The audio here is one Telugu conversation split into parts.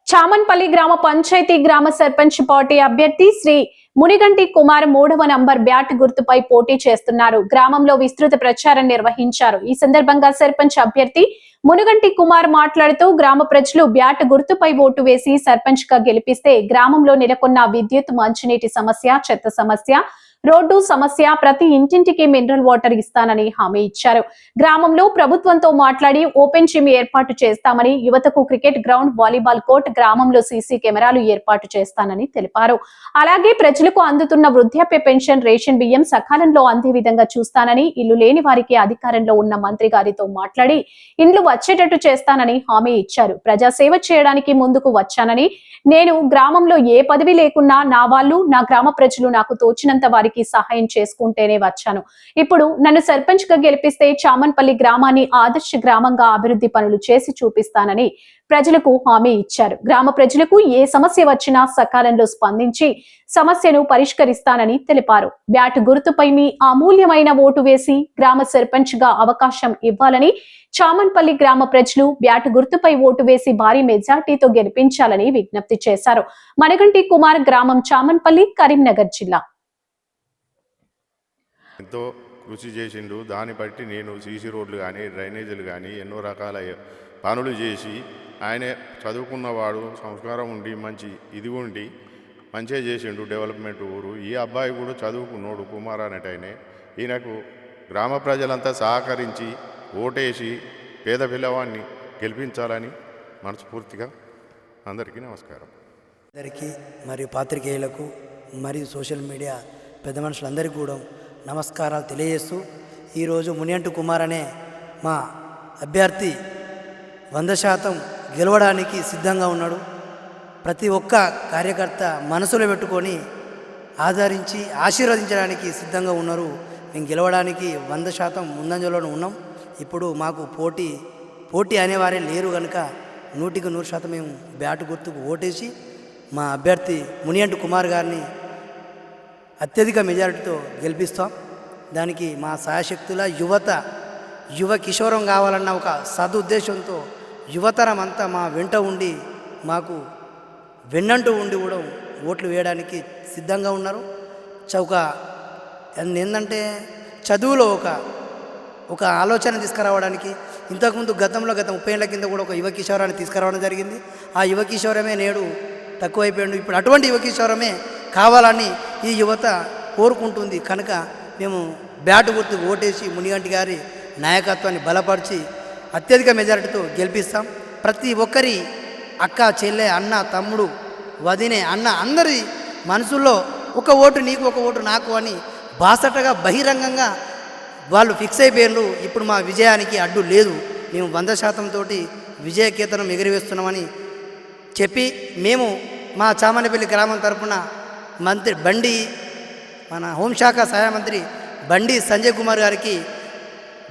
చామన్పల్లి గ్రామ పంచాయతీ గ్రామ సర్పంచ్ పార్టీ అభ్యర్థి శ్రీ మునిగంటి కుమార్ 3వ నంబర్ బ్యాట్ గుర్తుపై పోటీ చేస్తున్నారు. గ్రామంలో విస్తృత ప్రచారం నిర్వహించారు. ఈ సందర్భంగా సర్పంచ్ అభ్యర్థి మునిగంటి కుమార్ మాట్లాడుతూ గ్రామ ప్రజలు బ్యాట్ గుర్తుపై ఓటు వేసి సర్పంచ్ గా గెలిపిస్తే గ్రామంలో నెలకొన్న విద్యుత్, మంచినీటి సమస్య, చెత్త సమస్య, రోడ్డు సమస్య, ప్రతి ఇంటింటికి మినరల్ వాటర్ ఇస్తానని హామీ ఇచ్చారు. గ్రామంలో ప్రభుత్వంతో మాట్లాడి ఓపెన్ జిమ్ ఏర్పాటు చేస్తామని, యువతకు క్రికెట్ గ్రౌండ్, వాలీబాల్ కోర్ట్, గ్రామంలో సీసీ కెమెరాలు ఏర్పాటు చేస్తానని తెలిపారు. అలాగే ప్రజలకు అందుతున్న వృద్ధాప్య పెన్షన్, రేషన్ బియ్యం సకాలంలో అందే విధంగా చూస్తానని, ఇల్లు లేని వారికి అధికారంలో ఉన్న మంత్రి గారితో మాట్లాడి ఇండ్లు వచ్చేటట్టు చేస్తానని హామీ ఇచ్చారు. ప్రజాసేవ చేయడానికి ముందుకు వచ్చానని, నేను గ్రామంలో ఏ పదవి లేకున్నా నా వాళ్ళు, నా గ్రామ ప్రజలు నాకు తోచినంత వారికి సహాయం చేసుకుంటేనే వచ్చాను. ఇప్పుడు నన్ను సర్పంచ్ గా గెలిపిస్తే చామన్పల్లి గ్రామాన్ని ఆదర్శ గ్రామంగా అభివృద్ధి పనులు చేసి చూపిస్తానని ప్రజలకు హామీ ఇచ్చారు. గ్రామ ప్రజలకు ఏ సమస్య వచ్చినా సకాలంలో స్పందించి సమస్యను పరిష్కరిస్తానని తెలిపారు. బ్యాట్ గుర్తుపై మీ అమూల్యమైన ఓటు వేసి గ్రామ సర్పంచ్ గా అవకాశం ఇవ్వాలని, చామన్పల్లి గ్రామ ప్రజలు బ్యాట్ గుర్తుపై ఓటు వేసి భారీ మెజార్టీతో గెలిపించాలని విజ్ఞప్తి చేశారు. మనగంటి కుమార్, గ్రామం చామన్పల్లి, కరీంనగర్ జిల్లా. ఎంతో కృషి చేసిండు. దాన్ని బట్టి నేను సీసీ రోడ్లు కానీ, డ్రైనేజీలు కానీ ఎన్నో రకాల పనులు చేసి, ఆయనే చదువుకున్నవాడు, సంస్కారం ఉండి మంచి ఇది ఉండి మంచిగా చేసిండు డెవలప్మెంట్ ఊరు. ఈ అబ్బాయి కూడా చదువుకున్నాడు, కుమార్ అనేటైనే. ఈయనకు గ్రామ ప్రజలంతా సహకరించి ఓటేసి పేద పిల్లవాడిని గెలిపించాలని మనస్ఫూర్తిగా అందరికీ నమస్కారం. అందరికీ మరియు పాత్రికేయులకు మరియు సోషల్ మీడియా పెద్ద మనుషులందరికీ కూడా నమస్కారాలు తెలియజేస్తూ, ఈరోజు మునిగంటి కుమార్ అనే మా అభ్యర్థి 100% గెలవడానికి సిద్ధంగా ఉన్నాడు. ప్రతి ఒక్క కార్యకర్త మనసులో పెట్టుకొని ఆదరించి ఆశీర్వదించడానికి సిద్ధంగా ఉన్నారు. మేము గెలవడానికి 100% ముందంజలోనే ఉన్నాం. ఇప్పుడు మాకు పోటీ అనేవారే లేరు కనుక 100కి 100% మేము బ్యాట్ గుర్తుకు ఓటేసి మా అభ్యర్థి మునిగంటి కుమార్ గారిని అత్యధిక మెజారిటీతో గెలిపిస్తాం. దానికి మా సాయశక్తుల యువ కిషోరం కావాలన్న ఒక సదుద్దేశంతో యువతరం అంతా మా వెంట ఉండి మాకు వెన్నంటూ ఉండి కూడా ఓట్లు వేయడానికి సిద్ధంగా ఉన్నారు. ఏంటంటే చదువులో ఒక ఆలోచన తీసుకురావడానికి ఇంతకుముందు గతం 30 ఏళ్ల కింద కూడా ఒక యువ కిషోరాన్ని తీసుకురావడం జరిగింది. ఆ యువ కిషోరమే నేడు తక్కువైపోయాడు. ఇప్పుడు అటువంటి యువ కిషోరమే కావాలని ఈ యువత కోరుకుంటుంది. కనుక మేము బ్యాట్ గుర్తుకు ఓటేసి మునిగంటి గారి నాయకత్వాన్ని బలపరిచి అత్యధిక మెజారిటీతో గెలిపిస్తాం. ప్రతి ఒక్కరి అక్క, చెల్లె, అన్న, తమ్ముడు, వదినే, అన్న అందరి మనసుల్లో ఒక ఓటు నీకు, ఒక ఓటు నాకు అని బాసటగా బహిరంగంగా వాళ్ళు ఫిక్స్ అయిపోయారు. ఇప్పుడు మా విజయానికి అడ్డు లేదు. మేము 100% తోటి విజయకేతనం ఎగురవేస్తున్నామని చెప్పి మేము మా చామన్పల్లి గ్రామం తరఫున మంత్రి మన హోంశాఖ సహాయ మంత్రి బండి సంజయ్ కుమార్ గారికి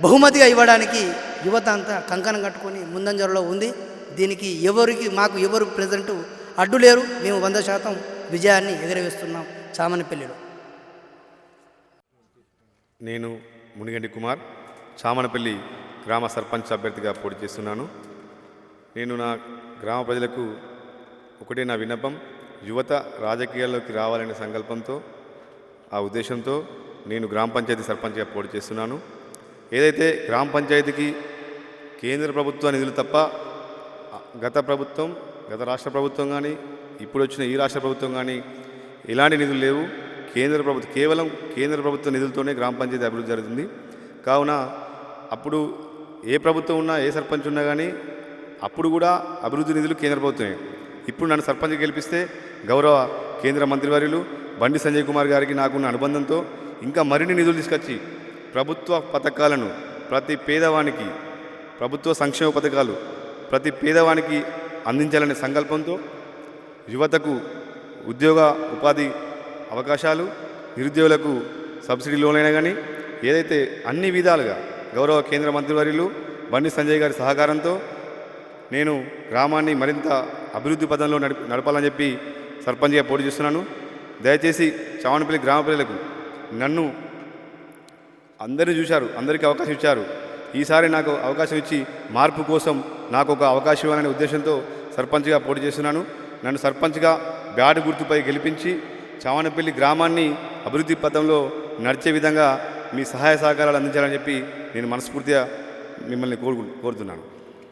బహుమతిగా ఇవ్వడానికి యువత అంతా కంకణం కట్టుకొని ముందంజలో ఉంది. దీనికి మాకు ఎవరు ప్రెజెంట్ అడ్డు లేరు. మేము 100% విజయాన్ని ఎగరవేస్తున్నాం చామన్పల్లిలో. నేను మునిగంటి కుమార్, చామన్పల్లి గ్రామ సర్పంచ్ అభ్యర్థిగా పోటీ చేస్తున్నాను. నేను నా గ్రామ ప్రజలకు ఒకటే నా విన్నపం, యువత రాజకీయాల్లోకి రావాలనే సంకల్పంతో, ఆ ఉద్దేశంతో నేను గ్రామ పంచాయతీ సర్పంచ్గా పోటీ చేస్తున్నాను. ఏదైతే గ్రామ పంచాయతీకి కేంద్ర ప్రభుత్వ నిధులు తప్ప గత రాష్ట్ర ప్రభుత్వం కానీ, ఇప్పుడు వచ్చిన ఈ రాష్ట్ర ప్రభుత్వం కానీ ఎలాంటి నిధులు లేవు. కేవలం కేంద్ర ప్రభుత్వ నిధులతోనే గ్రామ పంచాయతీ అభివృద్ధి జరుగుతుంది. కావున అప్పుడు ఏ ప్రభుత్వం ఉన్నా, ఏ సర్పంచ్ ఉన్నా కానీ అప్పుడు కూడా అభివృద్ధి నిధులు కేంద్ర ప్రభుత్వమే. ఇప్పుడు నన్ను సర్పంచ్ గెలిపిస్తే గౌరవ కేంద్ర మంత్రివర్యులు బండి సంజయ్ కుమార్ గారికి నాకున్న అనుబంధంతో ఇంకా మరిన్ని నిధులు తీసుకొచ్చి ప్రభుత్వ పథకాలను ప్రతి పేదవానికి, ప్రభుత్వ సంక్షేమ పథకాలు ప్రతి పేదవానికి అందించాలనే సంకల్పంతో యువతకు ఉద్యోగ ఉపాధి అవకాశాలు, నిరుద్యోగులకు సబ్సిడీ లోన్లైనా కానీ ఏదైతే అన్ని విధాలుగా గౌరవ కేంద్ర మంత్రివర్యులు బండి సంజయ్ గారి సహకారంతో నేను గ్రామాన్ని మరింత అభివృద్ధి పదంలో నడపాలని చెప్పి సర్పంచ్గా పోటీ చేస్తున్నాను. దయచేసి చామన్పల్లి గ్రామ ప్రజలకు నన్ను అందరూ చూశారు, అందరికీ అవకాశం ఇచ్చారు. ఈసారి నాకు అవకాశం ఇచ్చి మార్పు కోసం నాకు ఒక అవకాశం ఇవ్వాలనే ఉద్దేశంతో సర్పంచ్గా పోటీ చేస్తున్నాను. నన్ను సర్పంచ్గా బ్యాట్ గుర్తుపై గెలిపించి చావనపల్లి గ్రామాన్ని అభివృద్ధి పథంలో నడిచే విధంగా మీ సహాయ సహకారాలు అందించాలని చెప్పి నేను మనస్ఫూర్తిగా మిమ్మల్ని కోరుతున్నాను.